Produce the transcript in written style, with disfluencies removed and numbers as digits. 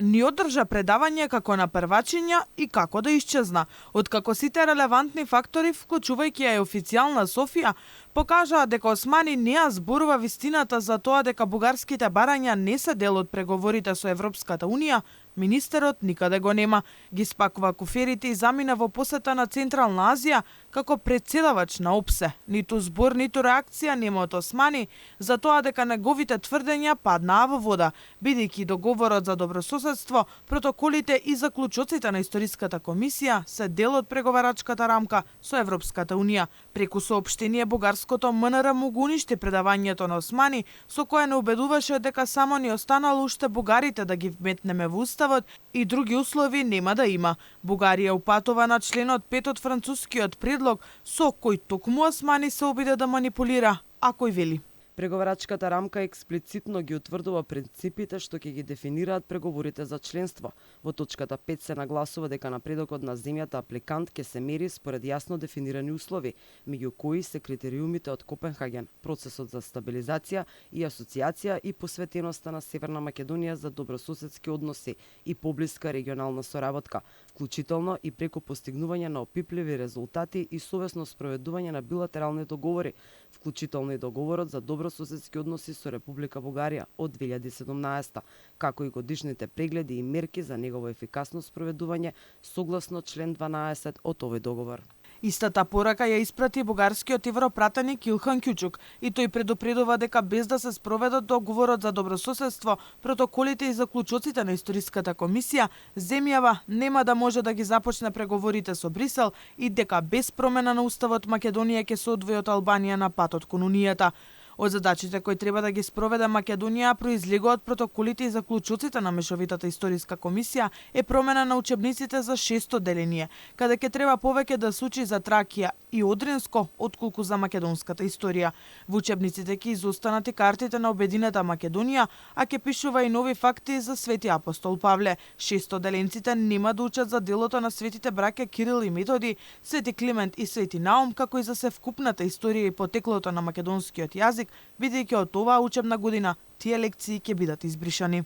ни одржа предавање како на првачиња и како да исчезна. Откако сите релевантни фактори, вклучувајќи ја и официјална Софија, покажаа дека Османи не ја зборува вистината за тоа дека бугарските барања не се дел од преговорите со Европската Унија, министерот никаде го нема. Ги спакува куферите и замина во посета на Централна Азија како претседавач на ОПСЕ. Ниту збор, ниту реакција нема од Османи за тоа дека неговите тврдења паднаа во вода, бидејќи договорот за добрососедство, протоколите и заклучоците на Историската комисија се дел од преговарачката рамка со Европската Унија. Преку соопштение бугарското МНР му го уништи предавањето на Османи, со кое не убедуваше дека само ни останало уште бугарите да ги вметнеме во уставот и други услови нема да има. Бугарија упатува на членот 5 од францускиот предлог, со кој токму Османи се обиде да манипулира, а кој вели: преговарачката рамка експлицитно ги утврдува принципите што ќе ги дефинираат преговорите за членство. Во точката 5 се нагласува дека напредокот на земјата апликант ќе се мери според јасно дефинирани услови, меѓу кои се критериумите од Копенхаген, процесот за стабилизација и асоциација и посветеноста на Северна Македонија за добрососедски односи и поблиска регионална соработка, вклучително и преку постигнување на опипливи резултати и совесно спроведување на билатерални договори, вклучително и договорот за добрососедски односи со Република Бугарија од 2017, како и годишните прегледи и мерки за негово ефикасно спроведување согласно член 12 од овој договор. Истата порака ја испрати бугарскиот европратеник Илхан Кјучук и тој предупредува дека без да се спроведат договорот за добрососедство, протоколите и заклучоците на Историската комисија, земјава нема да може да ги започне преговорите со Брисел и дека без промена на уставот Македонија ќе се одвои од Албанија на патот кон Унијата. Од задачите кои треба да ги спроведе Македонија произлегува од протоколите и заклучоците на Мешовитата историска комисија е промена на учебниците за 6-то деление, каде ќе треба повеќе да се учи за Тракија и Одринско отколку за македонската историја. Во учебниците ќе изостанат и картите на обединета Македонија, а ќе пишува и нови факти за Свети апостол Павле. 6-то деленците нема да учат за делото на светите браќа Кирил и Методи, Свети Климент и Свети Наум, како и за севкупната историја и потеклото на македонскиот јазик, бидејќи од оваа учебна година тие лекции ќе бидат избришани.